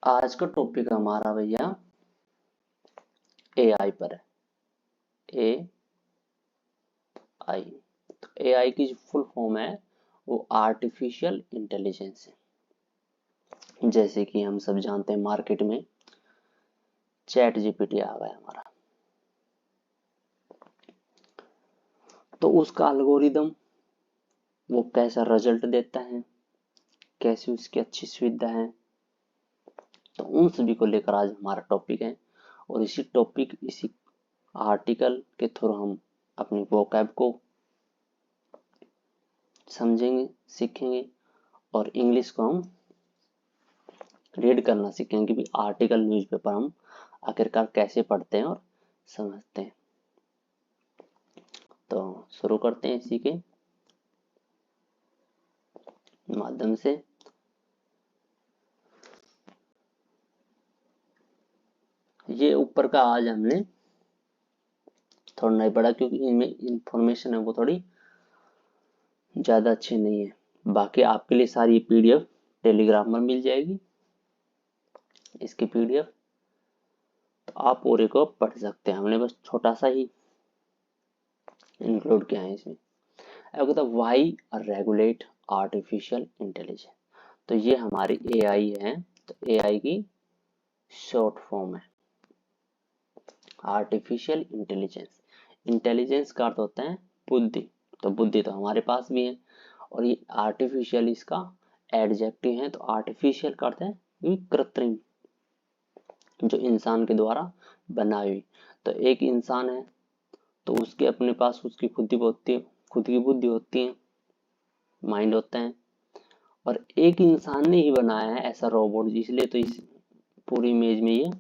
आज का टॉपिक हमारा भैया एआई पर है। ए आई तो एआई की जो फुल फॉर्म है वो आर्टिफिशियल इंटेलिजेंस है। जैसे कि हम सब जानते हैं मार्केट में चैट जीपीटी आ गया हमारा, तो उसका एल्गोरिदम वो कैसा रिजल्ट देता है, कैसी उसकी अच्छी सुविधा है, तो उन सभी को लेकर आज हमारा टॉपिक है। और इसी आर्टिकल के थ्रू हम अपनी वोकैब को समझेंगे, सीखेंगे और इंग्लिश को हम रीड करना सीखेंगे कि आर्टिकल न्यूज़पेपर हम आखिरकार कैसे पढ़ते हैं और समझते हैं। तो शुरू करते हैं इसी के माध्यम से। ये ऊपर का आज हमने थोड़ा नहीं पढ़ा क्योंकि इनमें इंफॉर्मेशन है वो थोड़ी ज़्यादा अच्छी नहीं है। बाकी आपके लिए सारी पीडीएफ टेलीग्राम पर मिल जाएगी, इसकी पीडीएफ, तो आप पूरे को पढ़ सकते हैं। हमने बस छोटा सा ही इंक्लूड किया है इसमें। अब कहता है वाई रेगुलेट आर्टिफिशियल इंटेलिजेंस। तो ये हमारी एआई है, तो एआई की शॉर्ट फॉर्म है आर्टिफिशियल इंटेलिजेंस। इंटेलिजेंस का अर्थ होता है बुद्धि, तो बुद्धि तो हमारे पास भी है और ये आर्टिफिशियल इसका एडजेक्टिव है। तो आर्टिफिशियल का अर्थ है ये कृत्रिम, जो इंसान के द्वारा बनाई हुई। तो एक इंसान है तो उसके अपने पास उसकी खुद की बुद्धि होती है, माइंड होता है। और एक इंसान ने ही बनाया है ऐसा रोबोट, इसलिए तो इस पूरी इमेज में ये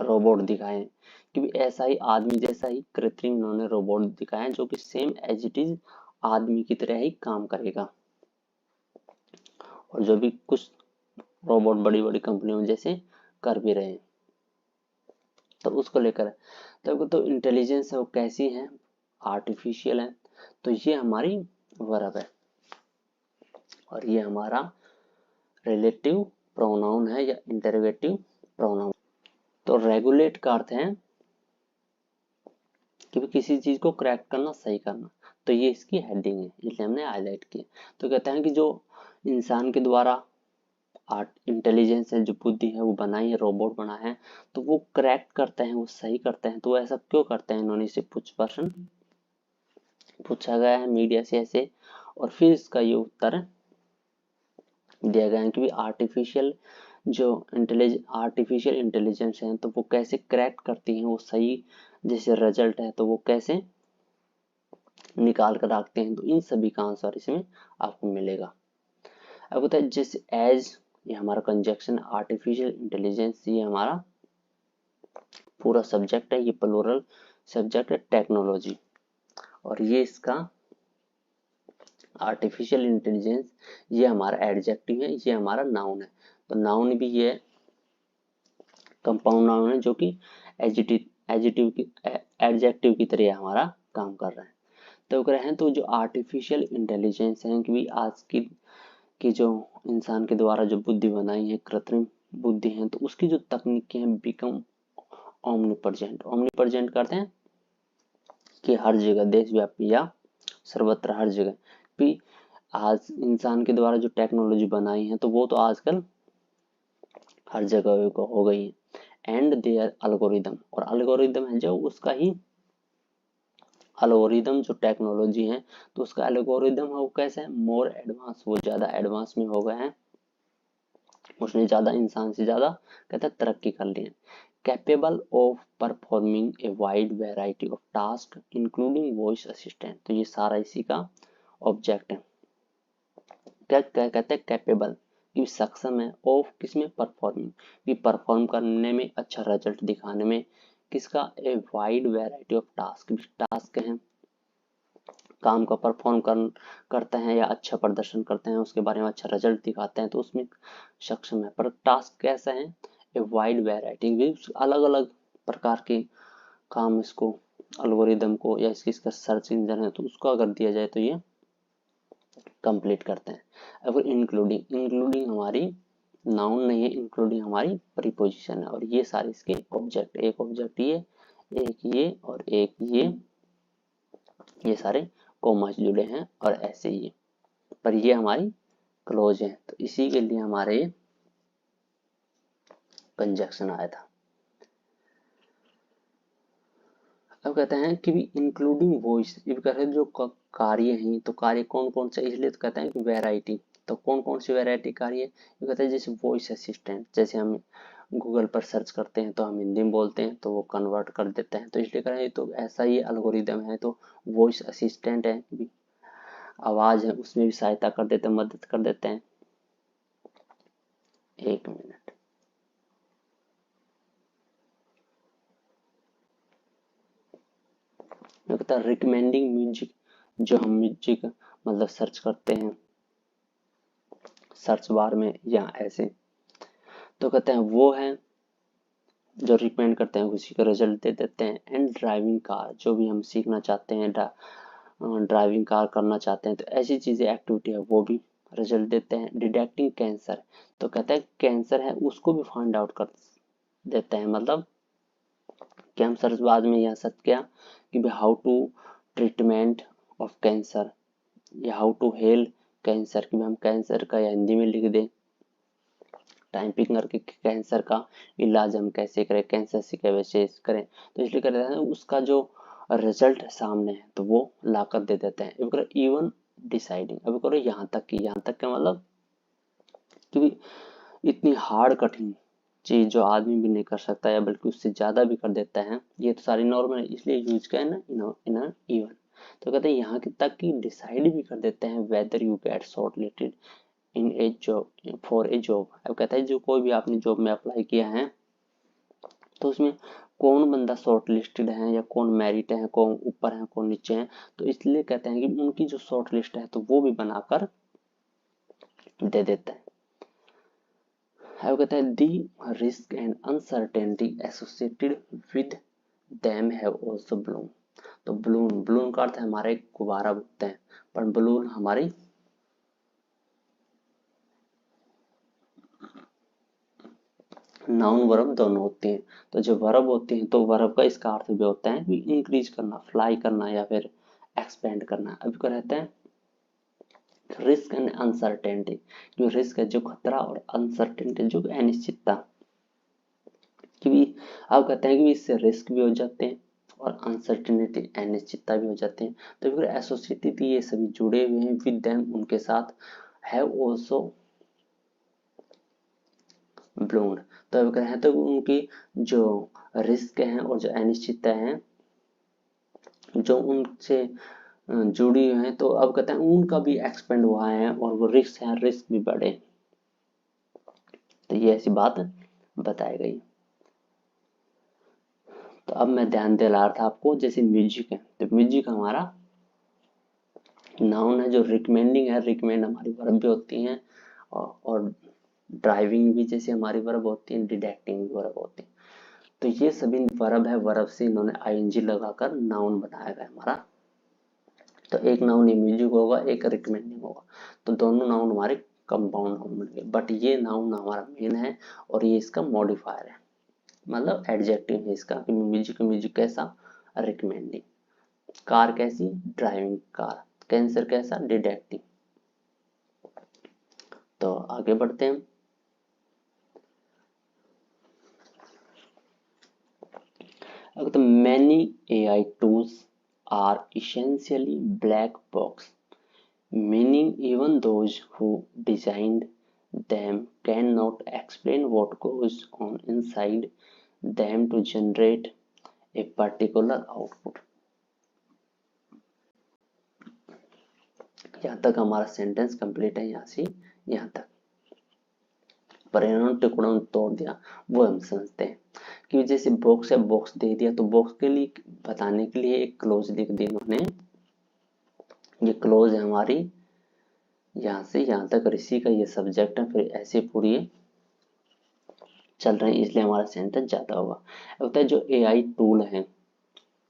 रोबोट दिखाए हैं कि ऐसा ही आदमी जैसा ही कृत्रिम इन्होंने रोबोट दिखाया है जो कि सेम एज इट इज आदमी की तरह ही काम करेगा। और जो भी कुछ रोबोट बड़ी बड़ी कंपनियों में जैसे कर भी रहे हैं, तो उसको लेकर तो इंटेलिजेंस है वो कैसी है, आर्टिफिशियल है। तो ये हमारी वर्ब है और ये हमारा रिलेटिव प्रोनाउन है या इंटरोगेटिव प्रोनाउन। तो रेगुलेट का अर्थ है कि किसी चीज को करेक्ट करना, सही करना। तो ये इसकी हेडिंग है, इसलिए हमने हाईलाइट किया। तो कहते हैं कि जो इंसान के द्वारा आर्ट इंटेलिजेंस है, जो बुद्धि है वो बनाई है, रोबोट बना है, तो वो करेक्ट करते हैं, वो सही करते हैं। तो ऐसा क्यों करते हैं, इन्होंने इसे कुछ प्रश्न पूछा गया है मीडिया से ऐसे, और फिर इसका ये उत्तर दिया गया है कि आर्टिफिशियल इंटेलिजेंस है तो वो कैसे करेक्ट करती हैं, वो सही जैसे रिजल्ट है तो वो कैसे निकाल कर रखते हैं। तो इन सभी का आंसर इसमें आपको मिलेगा। अब होता है जैसे एज, ये हमारा कंजक्शन, आर्टिफिशियल इंटेलिजेंस ये हमारा पूरा सब्जेक्ट है, ये प्लूरल सब्जेक्ट है टेक्नोलॉजी। और ये इसका आर्टिफिशियल इंटेलिजेंस ये हमारा एडजेक्टिव है, ये हमारा नाउन है। तो नाउन भी ये कंपाउंड नाउन है जो कि एडजेक्टिव की तरह हमारा काम कर रहा है। तो कह रहे हैं तो जो आर्टिफिशियल इंटेलिजेंस है कि आज की जो इंसान के द्वारा जो बुद्धि बनाई है, कृत्रिम बुद्धि है, तो उसकी जो तकनीकें हैं बिकम ओमनीप्रेजेंट। ओमनीप्रेजेंट करते हैं कि हर जगह, देशव्यापी या सर्वत्र, हर जगह भी आज इंसान के द्वारा जो टेक्नोलॉजी बनाई है तो वो तो आजकल हर जगह को हो गई है। एंड देयर अल्गोरिदम, और अल्गोरिदम है जो उसका ही अल्गोरिदम जो टेक्नोलॉजी है तो उसका एल्गोरिदम है वो कैसे है, मोर एडवांस, वो ज्यादा एडवांस में हो गए हैं, उसने ज्यादा इंसान से ज्यादा कहते हैं तरक्की कर ली है। Capable of performing a wide variety of task including voice assistant. तो ये सारा इसी का ऑब्जेक्ट है। क्या क्या कहते हैं, कैपेबल कि सक्षम है, ऑफ किसमें, परफॉर्मिंग कि परफॉर्म करने में, अच्छा रिजल्ट दिखाने में, किसका, a wide variety of task, task हैं काम का परफॉर्म करते हैं या अच्छा प्रदर्शन करते हैं, उसके बारे में अच्छा रिजल्ट दिखाते हैं, तो उसमें सक्षम है। पर टास्क कैसा है, ए वाइड वैरायटी, अलग अलग प्रकार के काम इसको, अल्गोरिदम को या इसका सर्च इंजन है तो उसको अगर दिया जाए तो ये कंप्लीट करते हैं। अगर इंक्लूडिंग, इंक्लूडिंग हमारी नाउन नहीं है, इंक्लूडिंग हमारी प्रीपोजिशन है। और ये सारे इसके ऑब्जेक्ट, एक ऑब्जेक्ट ये, एक ये और एक ये सारे कॉमा जुड़े हैं और ऐसे ये, पर ये हमारी क्लोज है, तो इसी के लिए हमारे कंजक्शन आया था। अब कहते हैं कि भी इंक्लूडिंग वॉइस, ये कहते हैं जो कार्य हैं, तो कार्य कौन कौन से, इसलिए तो कहते हैं कि वैरायटी, तो कौन कौन सी वैरायटी कार्य है, ये कहते हैं जैसे वॉइस असिस्टेंट, जैसे हम गूगल पर सर्च करते हैं तो हम हिंदी में बोलते हैं तो वो कन्वर्ट कर देते हैं, तो इसलिए करें तो ऐसा ही एल्गोरिदम है। तो वॉइस असिस्टेंट है, आवाज है उसमें भी सहायता कर देते हैं, मदद कर देते हैं। एक मिनट, कहता है रिकमेंडिंग म्यूजिक, जो हम म्यूजिक मतलब सर्च करते हैं सर्च बार में या ऐसे, तो कहते हैं वो है जो रिकमेंड करते हैं उसी का रिजल्ट दे देते हैं। एंड ड्राइविंग कार, जो भी हम सीखना चाहते हैं, ड्राइविंग कार करना चाहते हैं, तो ऐसी चीजें एक्टिविटी है वो भी रिजल्ट देते हैं। डिटेक्टिंग कैंसर, तो कहते हैं कैंसर है उसको भी फाइंड आउट कर देते हैं, मतलब कि हम सर्च बाद में यहाँ सर्च किया कि how to treatment of cancer या हाउ टू हेल कैंसर, कि हम कैंसर का या हिंदी में लिख दें टाइपिंग करके कैंसर का इलाज हम कैसे करें, कैंसर से कैसे करें, तो इसलिए कर देते हैं उसका जो रिजल्ट सामने है तो वो ला कर दे देते हैं। अब करो इवन डिसाइडिंग, अब करो यहाँ तक की, यहाँ तक का मतलब क्योंकि इतनी हार्ड कठिन चीज जो आदमी भी नहीं कर सकता या बल्कि उससे ज्यादा भी कर देता है, ये तो सारी नॉर्मल है, इसलिए यूज किया है ना इन इवन। तो कहते हैं यहाँ तक कि डिसाइड भी कर देते हैं whether you get shortlisted in A job for a job. अब कहता है जो कोई भी आपने जॉब में अप्लाई किया है तो उसमें कौन बंदा शॉर्ट लिस्टेड है या कौन मेरिट है, कौन ऊपर है कौन नीचे है, तो इसलिए कहते हैं कि उनकी जो शॉर्ट लिस्ट है तो वो भी बनाकर दे देते हैं। अब कहते हैं the risk and uncertainty associated with them have also Bloom. तो ब्लून का अर्थ है हमारे गुब्बारा बोलते हैं, पर बलून हमारी नाउन वर्ब दोनों होती हैं। तो जो वर्ब होती हैं तो वर्ब का इसका अर्थ भी होता है कि इंक्रीज करना, फ्लाई करना या फिर एक्सपेंड करना। अब क्या रहता है रिस्क एंड अनसर्टेनिटी, जो रिस्क है जो खतरा और अनसर्टेनिटी जो अनिश्चितता, क्योंकि अब कहते हैं कि इससे रिस्क भी हो जाते हैं और अनसर्टेनिटी अनिश्चितता भी हो जाते हैं। तो फिर एसोसिएटेड ये सभी जुड़े हुए हैं विद देम उनके साथ, हैव आल्सो ब्लूम्ड। तो अब कहें तो उनकी जो रिस्क हैं और जो अनिश्चितता है जो उनसे जुड़ी हुई है, तो अब कहते हैं उनका भी एक्सपेंड हुआ है और वो रिस्क है, रिस्क भी बढ़े, तो ये ऐसी बात बताई गई। तो अब मैं ध्यान दिला रहा था आपको, जैसे म्यूजिक है तो म्यूजिक हमारा नाउन है जो रिकमेंडिंग है, रिकमेंड हमारी वर्ब भी होती हैं और ड्राइविंग भी जैसे हमारी वर्ब होती है, डिडक्टिंग भी वर्ब होती है। तो ये सभी वर्ब है, वर्ब से इन्होंने आईएनजी लगाकर नाउन बनाया गया हमारा। तो एक नाउन म्यूजिक होगा, एक रिकमेंडिंग होगा, तो दोनों नाउन हमारे कंपाउंड नाउन बन गए। बट ये नाउन हमारा मेन है और ये इसका मॉडिफायर है, मतलब एडजेक्टिव है इसका कि म्यूजिक कैसा, रिकमेंडिंग, कार कैसी, ड्राइविंग कार, कैंसर कैसा, डिडक्टिंग। तो आगे बढ़ते हैं। अगर तो many AI tools are essentially black box, meaning even those who designed them cannot explain what goes on inside them to generate a particular output। यहाँ तक हमारा सेंटेंस कंप्लीट है, यहाँ से यहाँ तक पर इन्होंने टुकड़ों में तोड़ दिया, वो हम समझते हैं कि जैसे बॉक्स है, बॉक्स दे दिया तो बॉक्स के लिए बताने के लिए एक क्लोज लिख दी इन्होंने, ये क्लोज है हमारी यहाँ से यहाँ तक, ऋषि का ये सब्जेक्ट है, फिर ऐसे पूरी चल रहे हैं, इसलिए हमारा सेंटेंस ज्यादा होगा। होता है जो एआई टूल है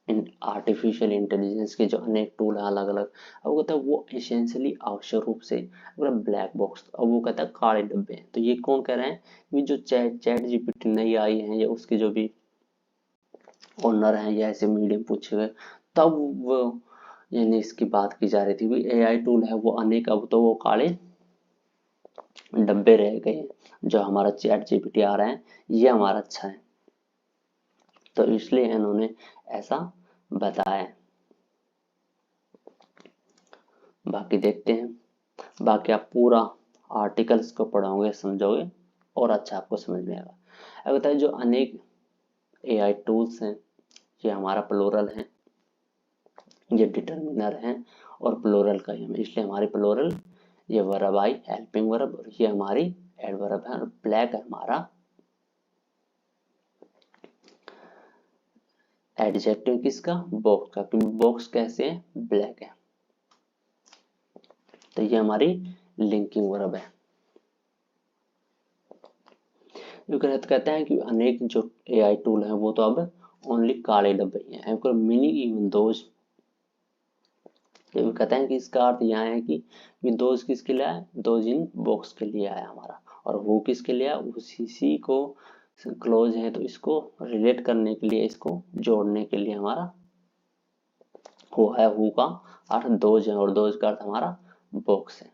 इन आर्टिफिशियल इंटेलिजेंस के जो अनेक टूल है अलग अलग, अब कहता है वो एसेंशियली आवश्यक रूप से अगर ब्लैक बॉक्स, अब वो कहता है काले डब्बे हैं। तो ये कौन कह रहे हैं? ये जो चैट जीपीटी नई आई है या उसके जो भी ओनर हैं या ऐसे मीडियम पूछे गए, तब वो यानी इसकी बात की जा रही थी भी एआई टूल है वो अनेक, अब तो वो काले डब्बे रह गए हैं। जो हमारा चैट जीपीटी आ रहा है ये हमारा अच्छा है, तो इसलिए इन्होंने ऐसा बताया है। बाकी देखते हैं, बाकी आप पूरा आर्टिकल्स को पढ़ोगे समझोगे और अच्छा आपको समझ में आएगा। अब बताइए जो अनेक एआई टूल्स हैं ये हमारा प्लूरल है, ये डिटर्मिनर है और प्लूरल का ही है, इसलिए हमारी प्लूरल ये वर्ब आई हेल्पिंग वर्ब और ये हमारी एडवर्ब है। और ब्लैक है हमारा एडजेक्टिव किसका? बॉक्स का, क्योंकि बॉक्स कैसे है? ब्लैक है। तो ये हमारी लिंकिंग वर्ब है। कहते हैं कि अनेक जो एआई टूल है वो तो अब ओनली काले डब्बे ही हैं, मीनिंग इवन दोज, कहते हैं कि इसका अर्थ यहाँ है कि दोज किसके लिए आया? दोज इन बॉक्स के लिए आया हमारा, और वो किसके लिए आया? उसी को क्लोज है तो इसको रिलेट करने के लिए, इसको जोड़ने के लिए हमारा वो है। हु का अर्थ दोज है और दोज का अर्थ हमारा बॉक्स है।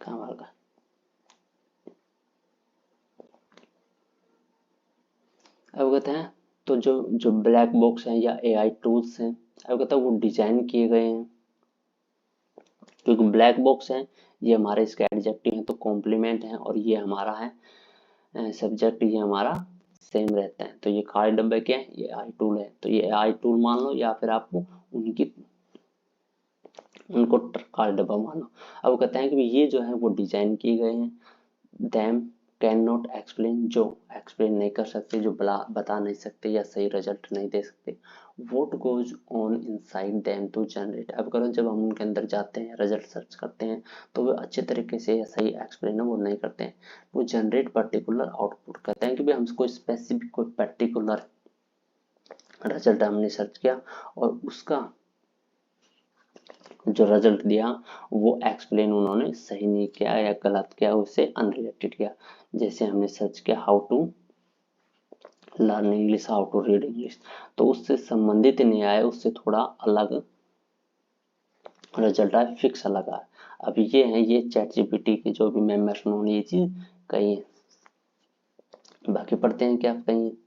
कमाल का। अब कहते हैं तो जो जो ब्लैक बॉक्स है या एआई टूल्स हैं, अब कहते हैं वो डिजाइन किए गए हैं, क्योंकि ब्लैक बॉक्स है ये हमारे इसका एडजेक्टिव है तो कॉम्प्लीमेंट है, और ये हमारा है सब्जेक्ट, ये हमारा सेम रहता है। तो ये काले डब्बे क्या है? ये आई टूल है, तो ये आई टूल मान लो या फिर आपको उनको काले डब्बा मान लो। अब कहते हैं कि ये जो है वो डिजाइन किए गए हैं, देम कैन नॉट एक्सप्लेन, जो एक्सप्लेन नहीं कर सकते, जो बता नहीं सकते या सही रिजल्ट नहीं दे सकते। What goes on inside them to generate, अब करो जब हम उनके अंदर जाते हैं रिजल्ट सर्च करते हैं तो वो अच्छे तरीके से या सही एक्सप्लेन है वो नहीं करते हैं, वो जनरेट पर्टिकुलर आउटपुट। कहते हैं कि भाई हमको स्पेसिफिक कोई पर्टिकुलर रिजल्ट हमने सर्च किया और उसका जो रिजल्ट दिया वो एक्सप्लेन उन्होंने सही नहीं किया या गलत किया, उससे अनरिलेटेड किया। जैसे हमने सर्च किया how to learn English, how to read English, तो उससे संबंधित नहीं आया, उससे थोड़ा अलग रिजल्ट आया, फिक्स अलग आया। अब ये है ये चैट जीपीटी के जो भी मेंबर्स उन्होंने ये चीज कही है। बाकी पढ़ते हैं क्या कही है।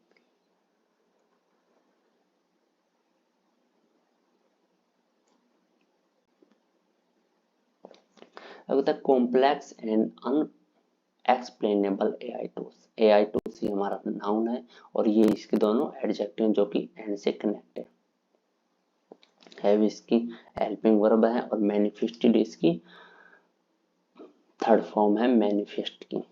अब तक complex and unexplainable AI tools, AI tools ये हमारा नाउन है और ये इसके दोनों एडजेक्टिव जो कि एंड से कनेक्ट है भी इसकी हेल्पिंग वर्ब है और मैनिफेस्टेड इसकी थर्ड फॉर्म है मैनिफेस्ट की,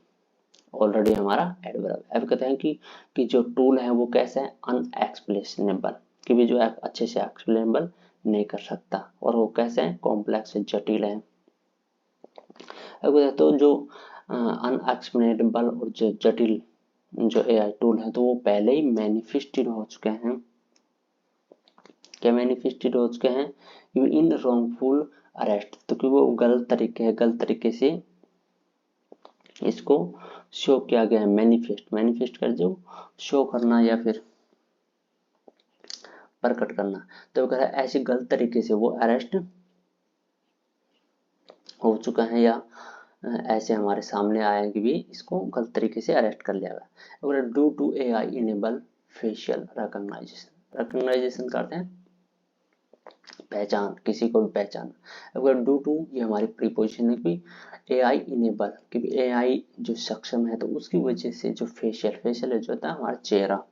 ऑलरेडी हमारा एडवर्ब। अब कहते हैं कि जो टूल है वो कैसा है? अनएक्सप्लेनेबल, कि भी जो है अच्छे से एक्सप्लेनेबल नहीं कर सकता, और वो कैसे है? कॉम्प्लेक्स है, जटिल है। अब तो जो अनएक्सप्लेनेबल और जो जटिल जो एआई टूल है तो वो पहले ही मैनिफेस्टेड हो चुके हैं। क्या मैनिफेस्टेड हो चुके हैं? इन रॉन्गफुल अरेस्ट, तो कि वो गलत तरीके से इसको शो किया गया है। मैनिफेस्ट कर जो शो करना या फिर प्रकट करना, तो कह रहा है ऐसे गलत तरीके से वो अरेस्ट हो चुका है या ऐसे हमारे सामने आया है कि भी इसको गलत तरीके से अरेस्ट कर लिया गया। अगर due to AI enable facial recognition, recognition करते हैं पहचान, किसी को भी पहचान। अगर ड्यू टू ये हमारी प्रीपोजिशन है कि एआई इनेबल, क्योंकि एआई जो सक्षम है तो उसकी वजह से जो फेशियल जो होता है हमारा चेहरा,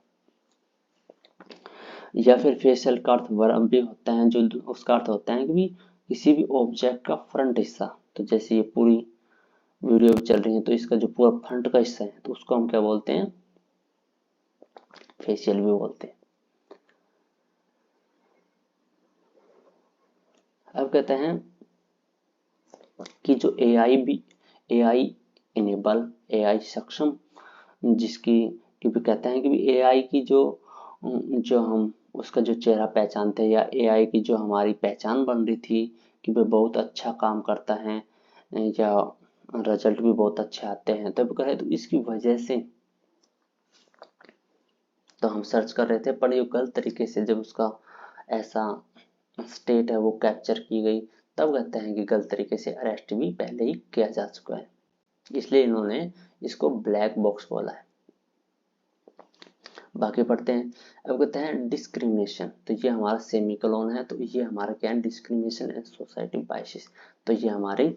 या फिर फेशियल का अर्थ वर्ब भी होता है, जो उसका अर्थ होता है कि भी किसी भी ऑब्जेक्ट का फ्रंट हिस्सा, तो जैसे ये पूरी वीडियो चल रही है तो इसका जो पूरा फ्रंट का हिस्सा है तो उसको हम क्या बोलते हैं? फेशियल भी बोलते हैं। अब कहते हैं कि जो एआई इनेबल, एआई सक्षम जिसकी क्योंकि कहते हैं कि एआई की जो जो हम उसका जो चेहरा पहचानते हैं या एआई की जो हमारी पहचान बन रही थी कि वह बहुत अच्छा काम करता है या रिजल्ट भी बहुत अच्छे आते हैं, तब कहे तो इसकी वजह से तो हम सर्च कर रहे थे, पर ये गलत तरीके से जब उसका ऐसा स्टेट है वो कैप्चर की गई, तब कहते हैं कि गलत तरीके से अरेस्ट भी पहले ही किया जा चुका है, इसलिए इन्होंने इसको ब्लैक बॉक्स बोला है। बाकी पढ़ते हैं। अब कहते हैं डिस्क्रिमिनेशन, तो ये हमारा सेमीकोलन है, तो ये हमारा क्या है, डिस्क्रिमिनेशन एंड सोसाइटी बायसेस। तो ये हमारे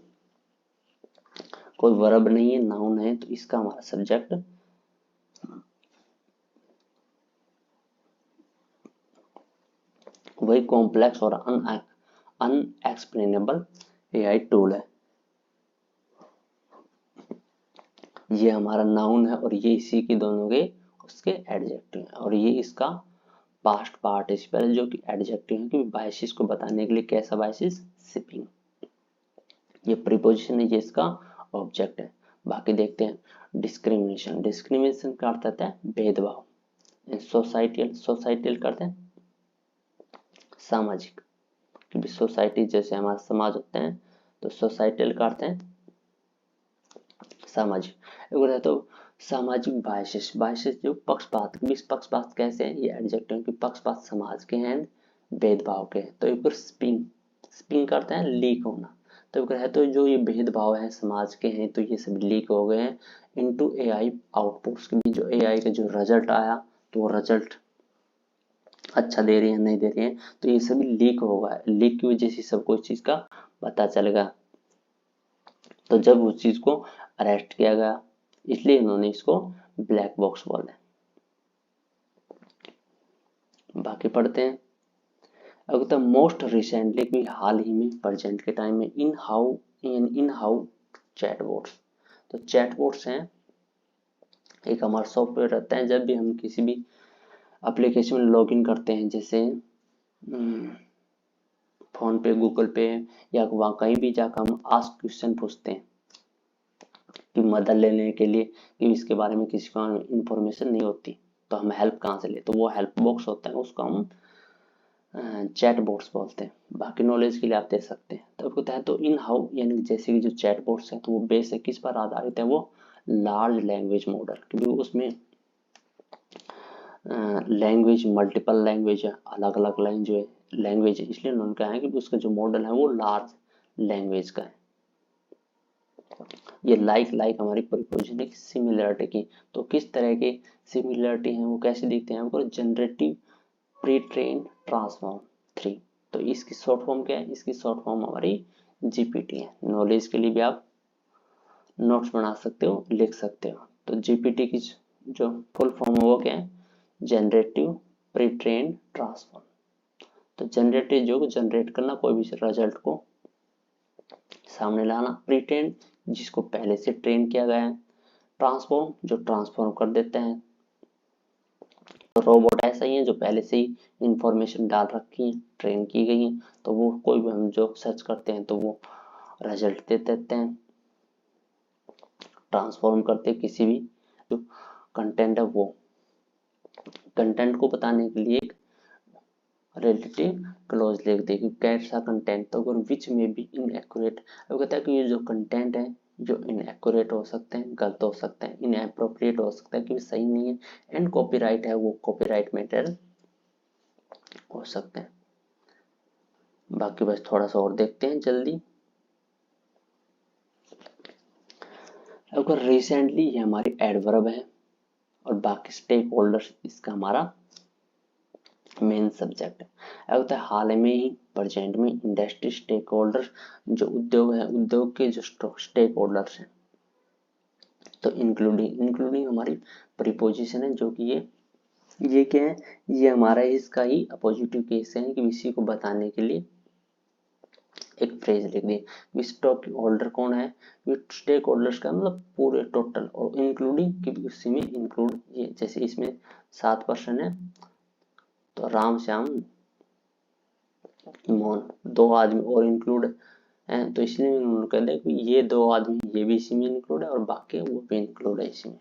कोई वर्ब नहीं है, नाउन है, तो इसका हमारा सब्जेक्ट वही कॉम्प्लेक्स और अनएक्सप्लेनेबल एआई टूल है। ये हमारा नाउन है और ये इसी की दोनों के उसके एडजेक्टिव है, और ये इसका पास्ट पार्टिसिपल जो कि एडजेक्टिव है, क्योंकि बायसिस को बताने के लिए कैसा बायसिस, शिपिंग। ये प्रीपोजिशन है, ये इसका ऑब्जेक्ट है। बाकी देखते हैं डिस्क्रिमिनेशन। डिस्क्रिमिनेशन का अर्थ होता है भेदभाव। सोसाइटल, सोसाइटल करते हैं सामाजिक, क्योंकि सोसाइटी जैसे हमारा समाज होते हैं, तो सोसाइटल का अर्थ है सामाजिक। एक तो सामाजिक बायसेस, बायसेस जो पक्षपात, पक्षपात कैसे हैं, ये एडजेक्टिव कि पक्षपात समाज के हैं, भेदभाव के। तो एक स्पिंग, स्पिंग करते हैं लीक होना। तो एक है तो जो ये भेदभाव है समाज के हैं, तो ये सब लीक हो गए हैं इनटू एआई आउटपुट्स, के जो एआई का जो रिजल्ट आया, तो वो रिजल्ट अच्छा दे रही है नहीं दे रही है, तो ये सभी लीक होगा। लीक की वजह से सबको इस चीज का पता चलेगा, तो जब उस चीज को अरेस्ट किया गया, इसलिए इन्होंने इसको ब्लैक बॉक्स बोला है। बाकी पढ़ते हैं। अब तो मोस्ट रिसेंटली भी हाल ही में प्रेजेंट के टाइम में इन हाउ चैटबॉट्स, तो चैटबॉट्स हैं एक हमारा सॉफ्टवेयर रहता है, जब भी हम किसी भी एप्लीकेशन में लॉगिन करते हैं, जैसे फोन पे, गूगल पे या वहाँ कहीं भी जाकर हम आस्क क्वेश्चन पूछते हैं कि मदद लेने के लिए, कि इसके बारे में किसी को इंफॉर्मेशन नहीं होती, तो हम हेल्प कहाँ से ले, तो वो हेल्प बॉक्स होता है, उसको हम चैट बोट्स बोलते हैं। बाकी नॉलेज के लिए आप दे सकते हैं। तो होता है तो इन हाउ, यानी जैसे कि जो चैट बोट्स हैं, तो वो बेस है किस पर आधारित है, वो लार्ज लैंग्वेज मॉडल, क्योंकि उसमें लैंग्वेज मल्टीपल लैंग्वेज है, अलग अलग लैंग्वेज है, इसलिए उन्होंने कहा है कि उसका जो मॉडल है वो लार्ज लैंग्वेज का है। ये लाइक हमारी प्रीपोजिशन है सिमिलरिटी की, तो किस तरह के सिमिलरिटी हैं वो कैसे दिखते हैं हमको, जनरेटिव प्री ट्रेन ट्रांसफॉर्म 3। तो इसकी शॉर्ट फॉर्म क्या है, इसकी शॉर्ट फॉर्म हमारी जीपीटी है। नॉलेज के लिए भी आप नोट्स बना सकते हो, लिख सकते हो। तो जीपीटी की जो फुल फॉर्म है वो क्या है, जनरेटिव प्री ट्रेन ट्रांसफॉर्म। तो जनरेटिव जो जनरेट करना कोई भी रिजल्ट को सामने लाना, प्री ट्रेन जिसको पहले से ट्रेन किया गया है, ट्रांसफॉर्म जो ट्रांसफॉर्म कर देते हैं। तो रोबोट ऐसा ही है जो पहले से ही इंफॉर्मेशन डाल रखी है, ट्रेन की गई है, तो वो कोई भी हम जो सर्च करते हैं तो वो रिजल्ट दे देते हैं। ट्रांसफॉर्म करते किसी भी जो कंटेंट है, वो कंटेंट को बताने के लिए एक रिलेटिव क्लोज लिख दे कि कैसा कंटेंट, तो अगर विच में भी इनएक्यूरेट। अब कहता है कि ये जो कंटेंट है जो इनएक्यूरेट हो सकते हैं, गलत हो सकते हैं, इनएप्रोप्रिएट हो सकता है कि सही नहीं है, एंड कॉपीराइट है वो कॉपीराइट मैटर हो सकते हैं। बाकी बस थोड़ा सा और देखते हैं जल्दी। अगर रिसेंटली ये हमारी एडवर्ब है, और बाकी स्टेक होल्डर्स इसका हमारा मेन सब्जेक्ट है। अब होता है हाल में ही प्रेजेंट में इंडस्ट्री स्टेक होल्डर्स, जो उद्योग है, उद्योग के जो स्टेक होल्डर्स हैं, तो इंक्लूडिंग हमारी प्रीपोजिशन है, जो कि ये क्या है, ये हमारा इसका ही पॉजिटिव केस है कि इसी को बताने के लिए एक फ्रेज लिख दी। स्टॉक होल्डर कौन है, स्टेक होल्डर्स का मतलब पूरे टोटल, और इंक्लूडिंग क्योंकि उसी में इंक्लूड, ये जैसे इसमें 7% है, तो राम श्याम मोहन 2 आदमी और इंक्लूड है, तो इसलिए उन्होंने कह दिया कि ये 2 आदमी ये भी इसी में इंक्लूड है और बाकी वो भी इंक्लूड है इसी में।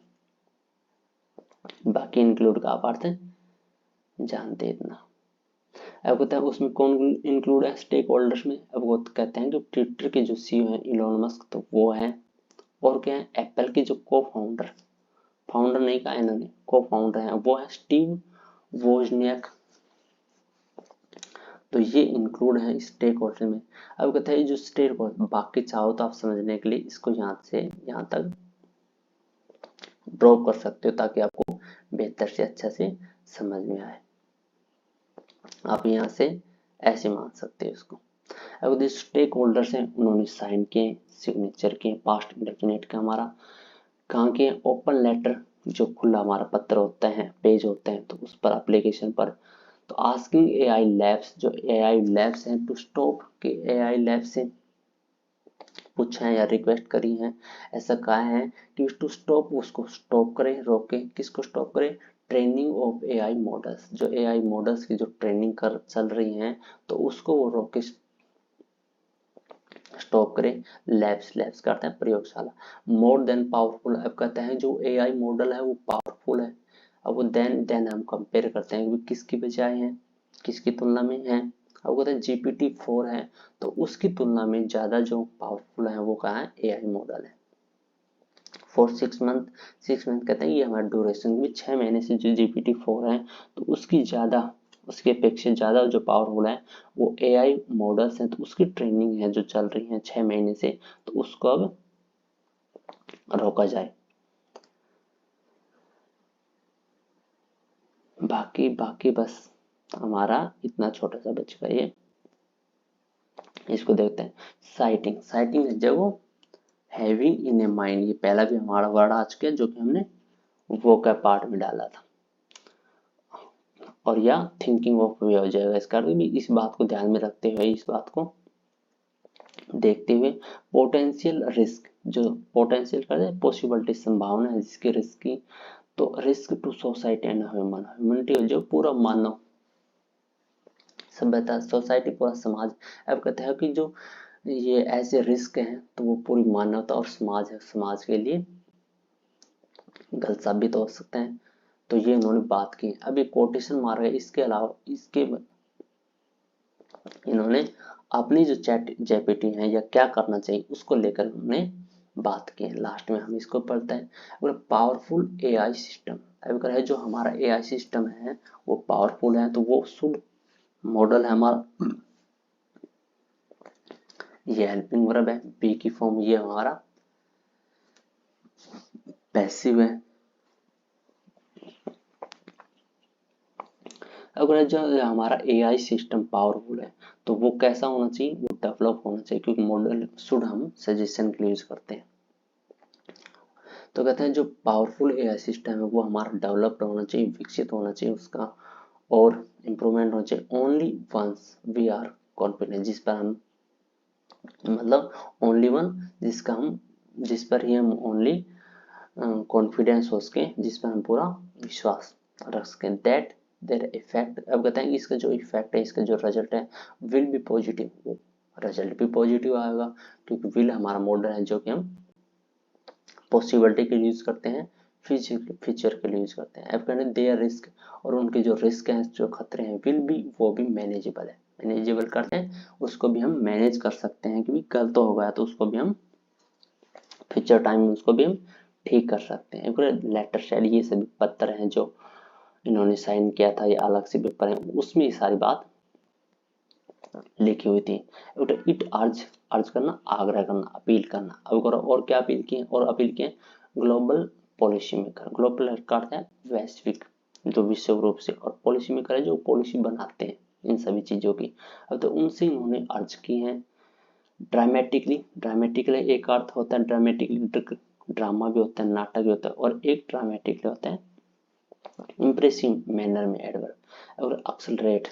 बाकी इंक्लूड का आप अर्थ जानते इतना। अब कहते हैं उसमें कौन इंक्लूड है स्टेक होल्डर्स में। अब वो कहते हैं कि ट्विटर के जो सीईओ हैं इलॉन मस्क, तो वो है। और क्या है, एप्पल के जो को फाउंडर, फाउंडर नहीं कहा इन्होंने, को फाउंडर है, वो है स्टीव वोजनियाक। तो ये इंक्लूड है स्टेक होल्डर में। अब कहते हैं जो स्टेक होल्डर, बाकी चाहो तो आप समझने के लिए इसको यहाँ से यहाँ तक ड्रॉप कर सकते हो ताकि आपको बेहतर से अच्छा से समझ में आए। आप यहाँ से ऐसे मान सकते हो इसको। अब जो स्टेक होल्डर्स हैं उन्होंने साइन किए, सिग्नेचर किए, पास्ट इंडेफिनिट का हमारा कहाँ के ओपन लेटर, जो खुला हमारा पत्र होता है, पेज होते हैं, तो उस पर एप्लीकेशन पर। तो आस्किंग एआई लैब्स, जो एआई लैब्स हैं टू स्टॉप, के एआई लैब से पूछा है या रिक्वेस्ट करी है, ऐसा कहा है कि टू स्टॉप, उसको स्टॉप करें, रोके, किसको स्टॉप करें, ट्रेनिंग ऑफ एआई मॉडल्स, जो एआई मॉडल्स की जो ट्रेनिंग कर चल रही है तो उसको वो रोके, स्टॉप करें। लैब्स करते हैं प्रयोगशाला। मोर देन पावरफुल, अब कहते हैं जो एआई मॉडल है वो पावरफुल है। अब वो देन हम कंपेयर करते हैं कि किसकी बजाय है, किसकी तुलना में है। अब कहते हैं GPT-4 है, तो उसकी तुलना में ज्यादा जो पावरफुल है वो कहा है एआई मॉडल है। फॉर 6 मंथ, 6 मंथ कहते हैं ये हमारा ड्यूरेशन भी 6 महीने से जो GPT-4 है, तो उसकी ज्यादा, उसके अपेक्षा ज्यादा जो पावरफुल है वो एआई मॉडल्स हैं, तो उसकी ट्रेनिंग है जो चल रही है 6 महीने से, तो उसको अब रोका जाए। बाकी बाकी बस हमारा इतना छोटा सा बच गया ये, इसको देखते हैं। साइटिंग, साइटिंग है जब वो हैविंग इन ए माइंड, ये पहला भी हमारा वर्ड आ चुका है जो कि हमने वो का पार्ट में डाला था, और या थिंकिंग ऑफ वे हो जाएगा इसका भी। इस बात को ध्यान में रखते हुए, इस बात को देखते हुए, पोटेंशियल रिस्क, जो पोटेंशियल कर पॉसिबिलिटी, संभावना है जिसके रिस्क की, तो risk to society and human, humanity जो पूरा मानव सभ्यता, सोसाइटी पूरा समाज। अब कहते हैं कि जो ये ऐसे रिस्क हैं तो वो पूरी मानवता और समाज है, समाज के लिए गलत साबित हो सकते हैं। तो ये उन्होंने बात की। अभी कोटेशन मार गए, इसके अलावा इसके इन्होंने अपनी जो चैट जेपीटी है या क्या करना चाहिए उसको लेकर उन्होंने बात की है। लास्ट में हम इसको पढ़ते हैं। अगर पावरफुल एआई सिस्टम, अगर है जो हमारा एआई सिस्टम है वो पावरफुल है, तो वो शुड मॉडल है हमारा, ये हेल्पिंग वर्ब है, बी की फॉर्म ये हमारा पैसिव है। अगर जो हमारा एआई सिस्टम पावरफुल है तो वो कैसा होना चाहिए, वो डेवलप होना चाहिए, क्योंकि मॉडल शुड हम सजेशन के लिए यूज करते हैं। तो कहते हैं जो पावरफुल एआई सिस्टम है वो हमारा डेवलप्ड होना चाहिए, विकसित होना चाहिए उसका, और इम्प्रूवमेंट होना चाहिए only once we are confident, जिस पर हम, मतलब ओनली वन, जिस पर ही हम ओनली कॉन्फिडेंस हो सके, जिस पर हम पूरा विश्वास रख सकें। दैट देयर इफेक्ट, अब कहते हैं इसका जो इफेक्ट है, इसका जो रिजल्ट है, विल बी पॉजिटिव, वो रिजल्ट भी पॉजिटिव आएगा, क्योंकि विल हमारा मॉडल है जो कि हम पॉसिबिलिटी के लिए यूज करते हैं, फ्यूचर के लिए यूज करते हैं। अब कहते हैं देयर रिस्क, और उनके जो रिस्क हैं, जो खतरे हैं, विल बी, वो भी मैनेजेबल है, मैनेजेबल करते हैं, उसको भी हम मैनेज कर सकते हैं, क्योंकि गलत हो गया तो उसको भी हम फ्यूचर टाइम में उसको भी हम ठीक कर सकते हैं। लेटर शेड, ये सभी पत्र हैं जो इन्होंने साइन किया था, ये अलग से पेपर है, उसमें ये सारी बात लिखी हुई थी। इट अर्ज, अर्ज करना, आग्रह करना, अपील करना। अब करो और क्या अपील की है, और अपील की है ग्लोबल पॉलिसी मेकर, ग्लोबल का अर्थ है वैश्विक, जो विश्व रूप से, और पॉलिसी मेकर है जो पॉलिसी बनाते हैं इन सभी चीजों की। अब तो उनसे इन्होंने अर्ज की है। ड्रामेटिकली, ड्रामेटिकली एक अर्थ होता है ड्रामेटिकली, ड्रामा भी होता है, नाटक भी होता है, और एक ड्रामेटिकली होता है इम्प्रेसिव मैनर में एडवर्ब। और एक्सेलरेट,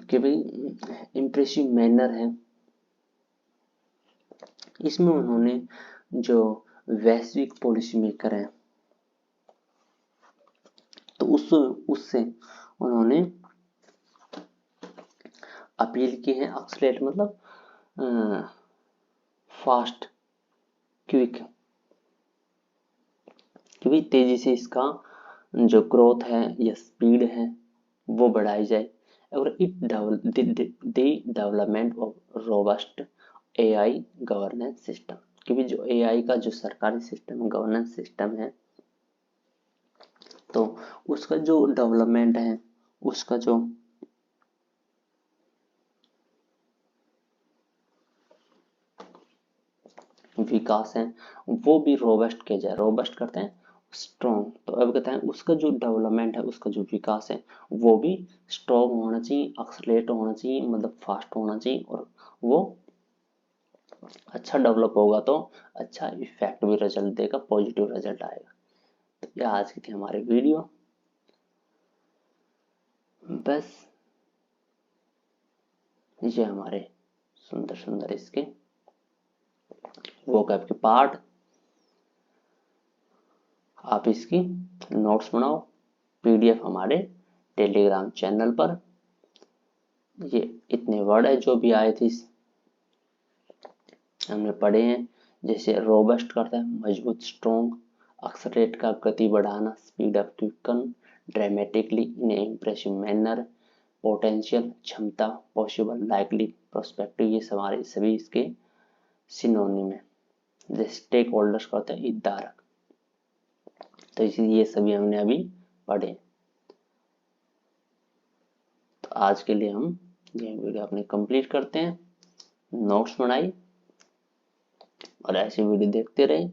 कि भाई इम्प्रेसिव मैनर है, इसमें उन्होंने जो वैश्विक पॉलिसी मेकर है तो उससे उन्होंने अपील की है। एक्सलेट मतलब, 'fast', 'quick', 'dramatically', 'impressive', 'manner', 'adverb'. 'Accelerate' मतलब fast, quick, 'dramatically', 'impressive', 'manner', 'adverb'. 'Accelerate' मतलब फास्ट, क्विक, कि भी तेजी से इसका जो ग्रोथ है या स्पीड है वो बढ़ाई जाए, और it development of robust AI governance system, कि भी जो एआई का जो सरकारी सिस्टम गवर्नेंस सिस्टम है, तो उसका जो डेवलपमेंट है, उसका जो विकास है वो भी रोबस्ट किया जाए। रोबस्ट करते हैं स्ट्रॉन्ग, तो अब कहते हैं उसका जो डेवलपमेंट है, उसका जो विकास है वो भी स्ट्रॉन्ग होना चाहिए, एक्सलेट होना चाहिए, मतलब फास्ट होना चाहिए, और वो अच्छा डेवलप होगा तो अच्छा इफेक्ट भी रिजल्ट देगा, पॉजिटिव रिजल्ट आएगा। तो ये आज की थी हमारी वीडियो। बस ये हमारे सुंदर सुंदर इसके वोकैब के पार्ट, आप इसकी नोट्स बनाओ, पीडीएफ हमारे टेलीग्राम चैनल पर। ये इतने वर्ड है जो भी आए थे हमने पढ़े हैं, जैसे रोबस्ट करता है मजबूत, स्ट्रॉन्ग, एक्सलरेट का गति बढ़ाना, स्पीड अप, क्विकन, ड्रामेटिकली, इन इम्प्रेसिव मैनर, पोटेंशियल क्षमता, पॉसिबल, लाइकली, प्रोस्पेक्टिव, ये हमारे सभी इसके सिनोनिम है। जैसे स्टेक होल्डर्स करते हैं हितधारक, तो इसलिए ये सभी हमने अभी पढ़े। तो आज के लिए हम ये वीडियो अपने कंप्लीट करते हैं। नोट्स बनाई और ऐसी वीडियो देखते रहे।